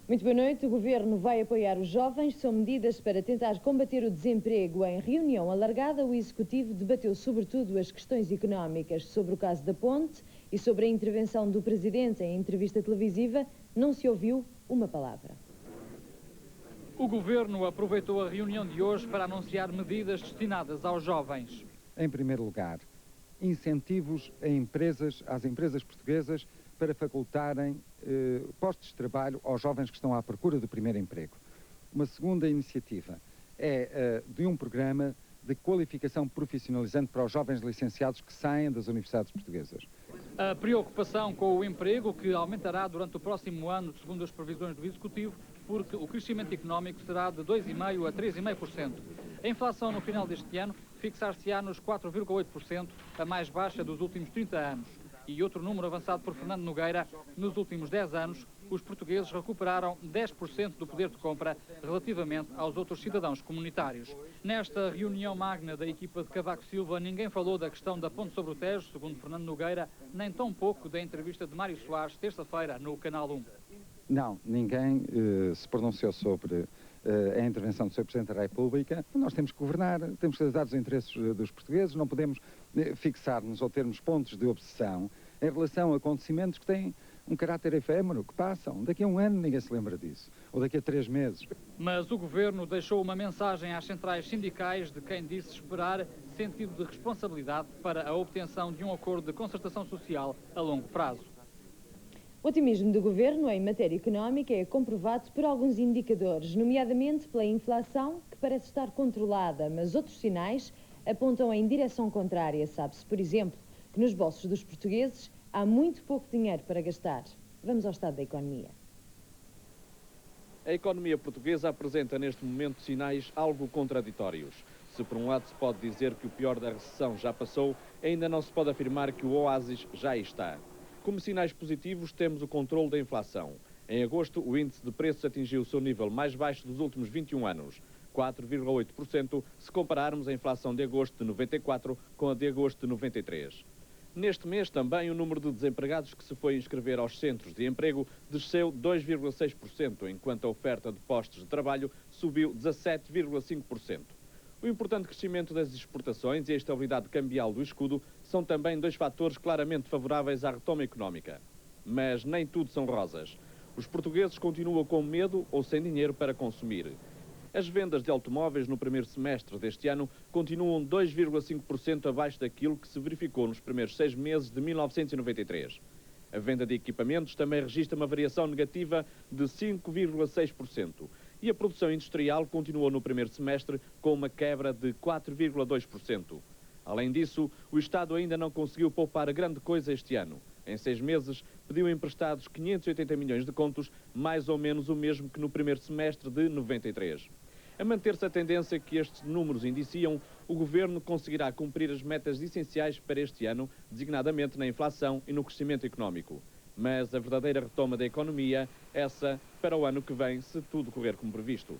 Muito boa noite. O Governo vai apoiar os jovens. São medidas para tentar combater o desemprego. Em reunião alargada, o Executivo debateu sobretudo as questões económicas. Sobre o caso da ponte e sobre a intervenção do Presidente em entrevista televisiva, não se ouviu uma palavra. O Governo aproveitou a reunião de hoje para anunciar medidas destinadas aos jovens. Em primeiro lugar, incentivos às empresas portuguesas para facultarem postos de trabalho aos jovens que estão à procura do primeiro emprego. Uma segunda iniciativa é de um programa de qualificação profissionalizante para os jovens licenciados que saem das universidades portuguesas. A preocupação com o emprego, que aumentará durante o próximo ano, segundo as previsões do Executivo, porque o crescimento económico será de 2,5% a 3,5%. A inflação no final deste ano fixar-se-á nos 4,8%, a mais baixa dos últimos 30 anos. E outro número avançado por Fernando Nogueira: nos últimos 10 anos, os portugueses recuperaram 10% do poder de compra relativamente aos outros cidadãos comunitários. Nesta reunião magna da equipa de Cavaco Silva, ninguém falou da questão da ponte sobre o Tejo, segundo Fernando Nogueira, nem tão pouco da entrevista de Mário Soares, terça-feira, no Canal 1. Não, ninguém se pronunciou sobre a intervenção do Sr. Presidente da República. Nós temos que governar, temos que tratar dos interesses dos portugueses, não podemos fixar-nos ou termos pontos de obsessão em relação a acontecimentos que têm um caráter efêmero, que passam. Daqui a um ano ninguém se lembra disso, ou daqui a 3 meses. Mas o Governo deixou uma mensagem às centrais sindicais de quem disse esperar sentido de responsabilidade para a obtenção de um acordo de concertação social a longo prazo. O otimismo do Governo em matéria económica é comprovado por alguns indicadores, nomeadamente pela inflação, que parece estar controlada, mas outros sinais apontam em direção contrária. Sabe-se, por exemplo, que nos bolsos dos portugueses há muito pouco dinheiro para gastar. Vamos ao estado da economia. A economia portuguesa apresenta neste momento sinais algo contraditórios. Se por um lado se pode dizer que o pior da recessão já passou, ainda não se pode afirmar que o oásis já está. Como sinais positivos, temos o controle da inflação. Em agosto, o índice de preços atingiu o seu nível mais baixo dos últimos 21 anos, 4,8%, se compararmos a inflação de agosto de 94 com a de agosto de 93. Neste mês, também, o número de desempregados que se foi inscrever aos centros de emprego desceu 2,6%, enquanto a oferta de postos de trabalho subiu 17,5%. O importante crescimento das exportações e a estabilidade cambial do escudo são também dois fatores claramente favoráveis à retoma económica. Mas nem tudo são rosas. Os portugueses continuam com medo ou sem dinheiro para consumir. As vendas de automóveis no primeiro semestre deste ano continuam 2,5% abaixo daquilo que se verificou nos primeiros 6 meses de 1993. A venda de equipamentos também registra uma variação negativa de 5,6%. E a produção industrial continuou no primeiro semestre com uma quebra de 4,2%. Além disso, o Estado ainda não conseguiu poupar grande coisa este ano. Em 6 meses, pediu emprestados 580 milhões de contos, mais ou menos o mesmo que no primeiro semestre de 93. A manter-se a tendência que estes números indiciam, o Governo conseguirá cumprir as metas essenciais para este ano, designadamente na inflação e no crescimento económico. Mas a verdadeira retoma da economia, essa para o ano que vem, se tudo correr como previsto.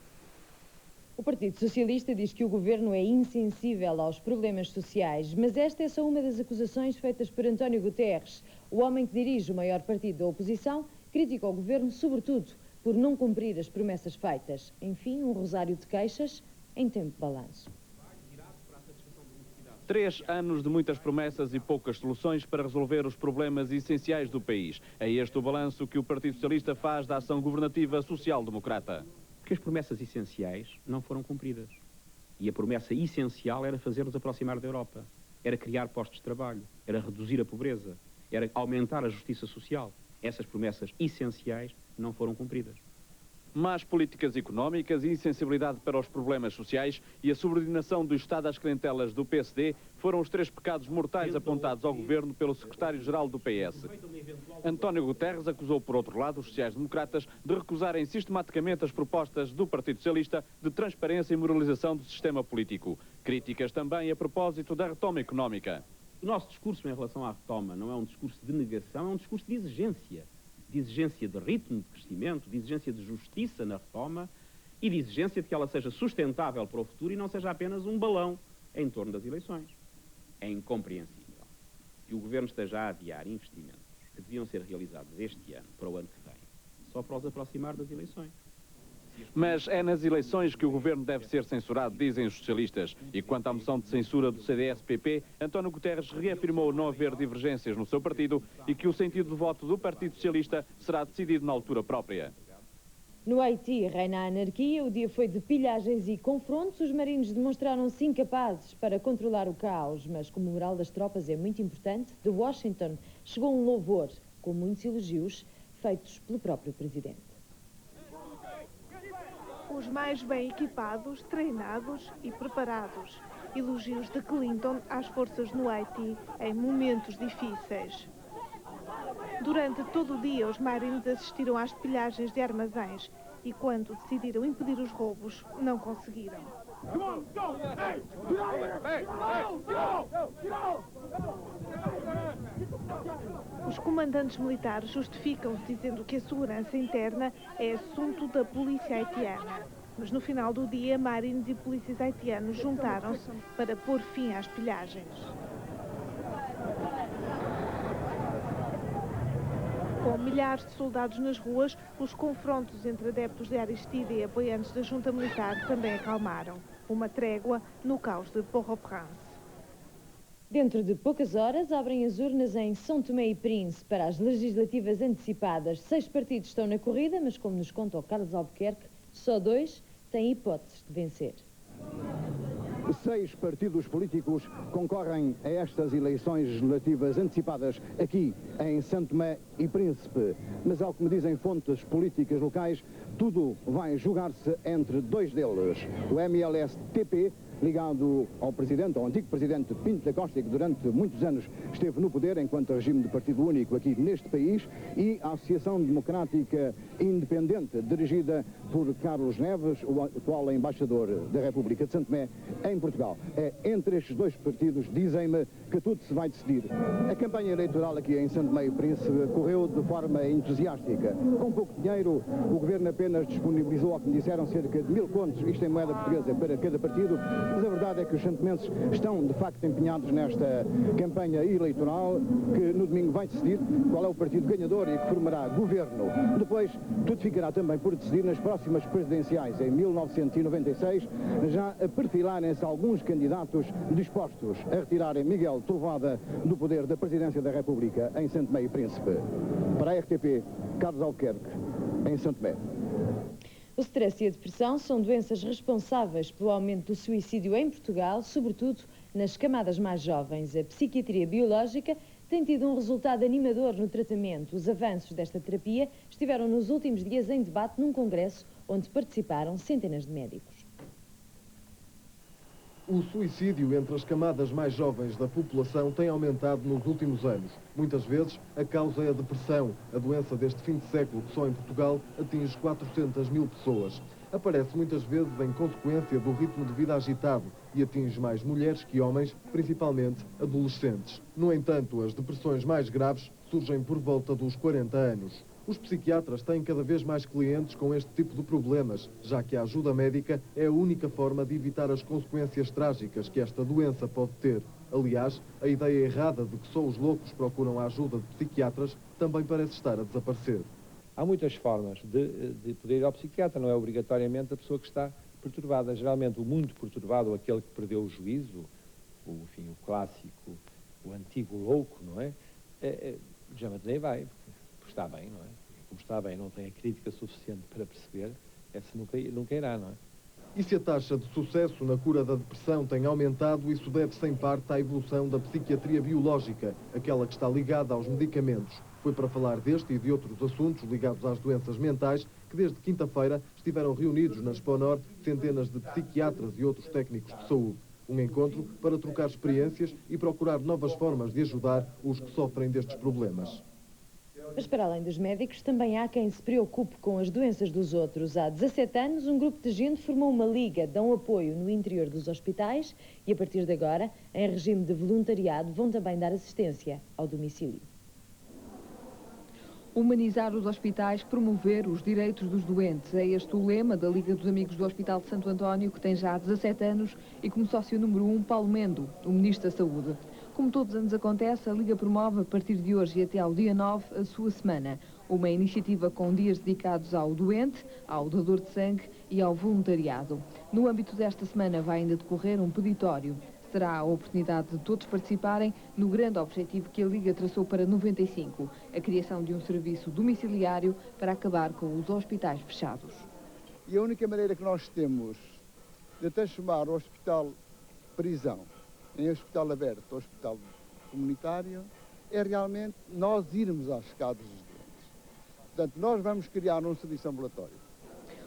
O Partido Socialista diz que o Governo é insensível aos problemas sociais, mas esta é só uma das acusações feitas por António Guterres. O homem que dirige o maior partido da oposição critica o Governo, sobretudo, por não cumprir as promessas feitas. Enfim, um rosário de queixas em tempo de balanço. 3 anos de muitas promessas e poucas soluções para resolver os problemas essenciais do país. É este o balanço que o Partido Socialista faz da ação governativa social-democrata. Porque as promessas essenciais não foram cumpridas. E a promessa essencial era fazer-nos aproximar da Europa. Era criar postos de trabalho. Era reduzir a pobreza. Era aumentar a justiça social. Essas promessas essenciais não foram cumpridas. Más políticas económicas, insensibilidade para os problemas sociais e a subordinação do Estado às clientelas do PSD foram os 3 pecados mortais apontados ao Governo pelo secretário-geral do PS. António Guterres acusou, por outro lado, os sociais-democratas de recusarem sistematicamente as propostas do Partido Socialista de transparência e moralização do sistema político. Críticas também a propósito da retoma económica. O nosso discurso em relação à retoma não é um discurso de negação, é um discurso de exigência de ritmo de crescimento, de exigência de justiça na retoma e de exigência de que ela seja sustentável para o futuro e não seja apenas um balão em torno das eleições. É incompreensível que o Governo esteja a adiar investimentos que deviam ser realizados este ano para o ano que vem, só para os aproximar das eleições. Mas é nas eleições que o governo deve ser censurado, dizem os socialistas. E quanto à moção de censura do CDS-PP, António Guterres reafirmou não haver divergências no seu partido e que o sentido de voto do Partido Socialista será decidido na altura própria. No Haiti reina a anarquia, o dia foi de pilhagens e confrontos. Os marinhos demonstraram-se incapazes para controlar o caos, mas como o moral das tropas é muito importante, de Washington chegou um louvor, com muitos elogios, feitos pelo próprio presidente. Os mais bem equipados, treinados e preparados. Elogios de Clinton às forças no Haiti em momentos difíceis. Durante todo o dia, os marines assistiram às pilhagens de armazéns e, quando decidiram impedir os roubos, não conseguiram. Os comandantes militares justificam-se dizendo que a segurança interna é assunto da polícia haitiana. Mas no final do dia, marines e polícias haitianos juntaram-se para pôr fim às pilhagens. Com milhares de soldados nas ruas, os confrontos entre adeptos de Aristide e apoiantes da junta militar também acalmaram. Uma trégua no caos de Port-au-Prince. Dentro de poucas horas, abrem as urnas em São Tomé e Príncipe para as legislativas antecipadas. 6 partidos estão na corrida, mas como nos conta o Carlos Albuquerque, só 2 têm hipóteses de vencer. 6 partidos políticos concorrem a estas eleições legislativas antecipadas aqui em São Tomé e Príncipe. Mas, ao que me dizem fontes políticas locais, tudo vai julgar-se entre 2 deles. O MLSTP, ligado ao antigo presidente Pinto da Costa, que durante muitos anos esteve no poder enquanto regime de partido único aqui neste país, e a Associação Democrática Independente, dirigida por Carlos Neves, o atual embaixador da República de São Tomé em Portugal. É entre estes 2 partidos, dizem-me, que tudo se vai decidir. A campanha eleitoral aqui em São Tomé e Príncipe correu de forma entusiástica. Com pouco dinheiro, o governo apenas disponibilizou, ao que me disseram, cerca de 1000 contos, isto em moeda portuguesa, para cada partido. Mas a verdade é que os santomenses estão, de facto, empenhados nesta campanha eleitoral, que no domingo vai decidir qual é o partido ganhador e que formará governo. Depois, tudo ficará também por decidir nas próximas presidenciais, em 1996, já a perfilarem-se alguns candidatos dispostos a retirarem Miguel Trovoada do poder da presidência da República em São Tomé e Príncipe. Para a RTP, Carlos Albuquerque, em São Tomé. O stress e a depressão são doenças responsáveis pelo aumento do suicídio em Portugal, sobretudo nas camadas mais jovens. A psiquiatria biológica tem tido um resultado animador no tratamento. Os avanços desta terapia estiveram nos últimos dias em debate num congresso onde participaram centenas de médicos. O suicídio entre as camadas mais jovens da população tem aumentado nos últimos anos. Muitas vezes, a causa é a depressão, a doença deste fim de século que só em Portugal atinge 400 mil pessoas. Aparece muitas vezes em consequência do ritmo de vida agitado e atinge mais mulheres que homens, principalmente adolescentes. No entanto, as depressões mais graves surgem por volta dos 40 anos. Os psiquiatras têm cada vez mais clientes com este tipo de problemas, já que a ajuda médica é a única forma de evitar as consequências trágicas que esta doença pode ter. Aliás, a ideia errada de que só os loucos procuram a ajuda de psiquiatras também parece estar a desaparecer. Há muitas formas de poder ir ao psiquiatra, não é obrigatoriamente a pessoa que está perturbada. Geralmente o muito perturbado, aquele que perdeu o juízo, o clássico, o antigo louco, não é? Geralmente nem vai, porque está bem, não é? Como está bem, não tem a crítica suficiente para perceber, esse nunca irá, não é? E se a taxa de sucesso na cura da depressão tem aumentado, isso deve-se em parte à evolução da psiquiatria biológica, aquela que está ligada aos medicamentos. Foi para falar deste e de outros assuntos ligados às doenças mentais que desde quinta-feira estiveram reunidos na Expo Nord centenas de psiquiatras e outros técnicos de saúde. Um encontro para trocar experiências e procurar novas formas de ajudar os que sofrem destes problemas. Mas para além dos médicos, também há quem se preocupe com as doenças dos outros. Há 17 anos, um grupo de gente formou uma liga, dão apoio no interior dos hospitais e, a partir de agora, em regime de voluntariado, vão também dar assistência ao domicílio. Humanizar os hospitais, promover os direitos dos doentes. É este o lema da Liga dos Amigos do Hospital de Santo António, que tem já 17 anos, e como sócio número 1, Paulo Mendo, o Ministro da Saúde. Como todos os anos acontece, a Liga promove, a partir de hoje e até ao dia 9, a sua semana. uma iniciativa com dias dedicados ao doente, ao doador de sangue e ao voluntariado. No âmbito desta semana vai ainda decorrer um peditório. Será a oportunidade de todos participarem no grande objetivo que a Liga traçou para 95, a criação de um serviço domiciliário para acabar com os hospitais fechados. E a única maneira que nós temos de transformar o hospital prisão em hospital aberto, hospital comunitário, é realmente nós irmos às casas dos doentes. Portanto, nós vamos criar um serviço ambulatório.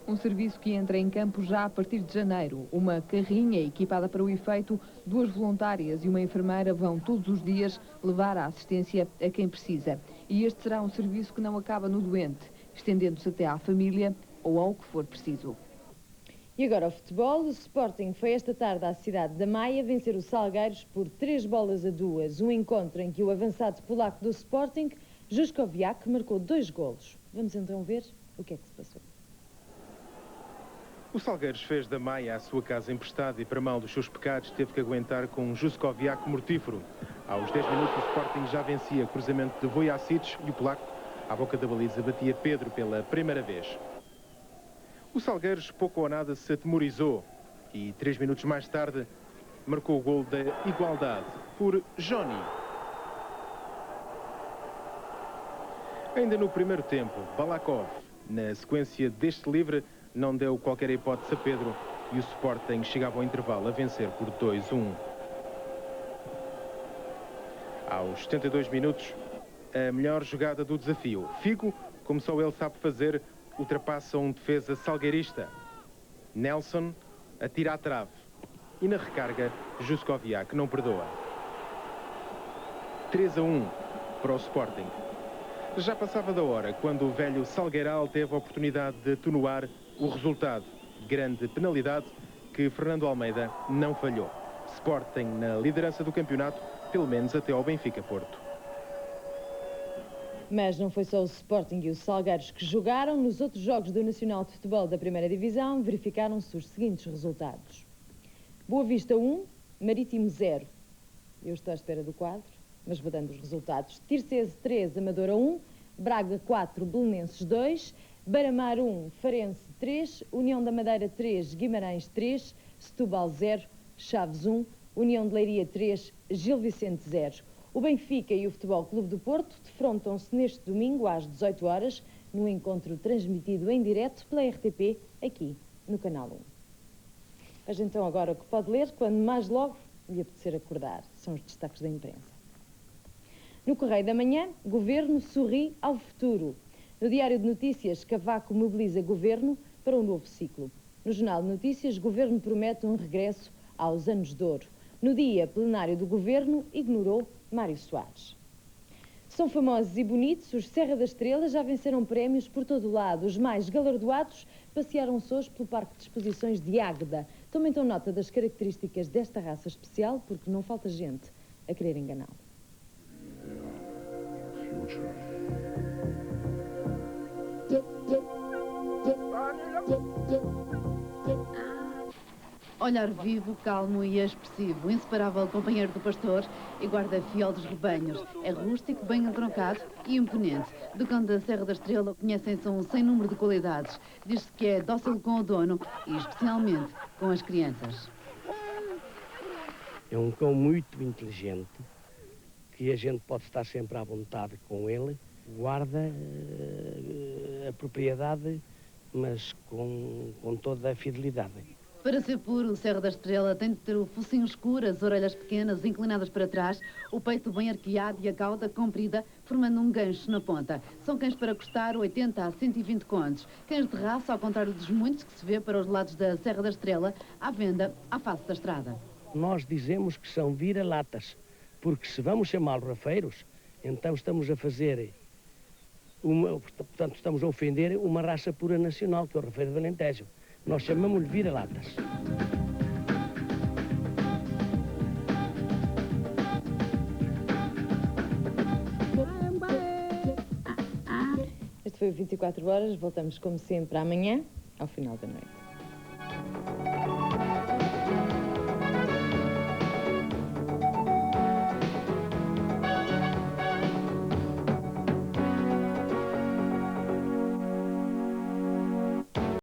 Um serviço que entra em campo já a partir de janeiro. Uma carrinha equipada para o efeito, 2 voluntárias e uma enfermeira vão todos os dias levar a assistência a quem precisa. E este será um serviço que não acaba no doente, estendendo-se até à família ou ao que for preciso. E agora o futebol. O Sporting foi esta tarde à cidade da Maia vencer o Salgueiros por 3-2. Um encontro em que o avançado polaco do Sporting, Juskowiak, marcou 2 golos. Vamos então ver o que é que se passou. O Salgueiros fez da Maia a sua casa emprestada e, para mal dos seus pecados, teve que aguentar com um Juskowiak mortífero. Aos 10 minutos o Sporting já vencia cruzamento de Vojasic e o polaco, à boca da baliza, batia Pedro pela primeira vez. O Salgueiros pouco ou nada se atemorizou e 3 minutos mais tarde marcou o gol da igualdade por Johnny. Ainda no primeiro tempo, Balakov, na sequência deste livre, não deu qualquer hipótese a Pedro e o Sporting chegava ao intervalo a vencer por 2-1. Aos 72 minutos, a melhor jogada do desafio. Figo, como só ele sabe fazer, ultrapassa um defesa salgueirista. Nelson atira à trave. E na recarga, Juskowiak não perdoa. 3-1 para o Sporting. Já passava da hora quando o velho Salgueiral teve a oportunidade de atenuar o resultado. Grande penalidade que Fernando Almeida não falhou. Sporting na liderança do campeonato, pelo menos até ao Benfica-Porto. Mas não foi só o Sporting e os Salgueiros que jogaram. Nos outros jogos do Nacional de Futebol da Primeira Divisão, verificaram-se os seguintes resultados. Boa Vista 1, Marítimo 0. Eu estou à espera do quadro, mas vou dando os resultados. Tircese 3, Amadora 1, Braga 4, Belenenses 2, Beira-Mar 1, Farense 3, União da Madeira 3, Guimarães 3, Setúbal 0, Chaves 1, União de Leiria 3, Gil Vicente 0. O Benfica e o Futebol Clube do Porto defrontam-se neste domingo às 18 horas, num encontro transmitido em direto pela RTP, aqui no Canal 1. Veja então agora o que pode ler quando mais logo lhe apetecer acordar. São os destaques da imprensa. No Correio da Manhã, Governo sorri ao futuro. No Diário de Notícias, Cavaco mobiliza Governo para um novo ciclo. No Jornal de Notícias, Governo promete um regresso aos anos de ouro. No dia plenário do Governo, ignorou Mário Soares. São famosos e bonitos, os Serra da Estrela já venceram prémios por todo o lado. Os mais galardoados passearam-se hoje pelo Parque de Exposições de Águeda. Tomem então nota das características desta raça especial, porque não falta gente a querer enganá-lo. Olhar vivo, calmo e expressivo, inseparável companheiro do pastor e guarda fiel dos rebanhos. É rústico, bem entroncado e imponente. Do cão da Serra da Estrela conhecem-se um sem número de qualidades. Diz-se que é dócil com o dono e especialmente com as crianças. É um cão muito inteligente, que a gente pode estar sempre à vontade com ele. Guarda a propriedade, mas com toda a fidelidade. Para ser puro, o Serra da Estrela tem de ter o focinho escuro, as orelhas pequenas, inclinadas para trás, o peito bem arqueado e a cauda comprida, formando um gancho na ponta. São cães para custar 80 a 120 contos. Cães de raça, ao contrário dos muitos que se vê para os lados da Serra da Estrela, à venda, à face da estrada. Nós dizemos que são vira-latas, porque se vamos chamá-los rafeiros, então estamos a fazer portanto, estamos a ofender uma raça pura nacional, que é o rafeiro do Alentejo. Nós chamamos-lhe vira-latas. Este foi o 24 Horas. Voltamos, como sempre, amanhã, ao final da noite.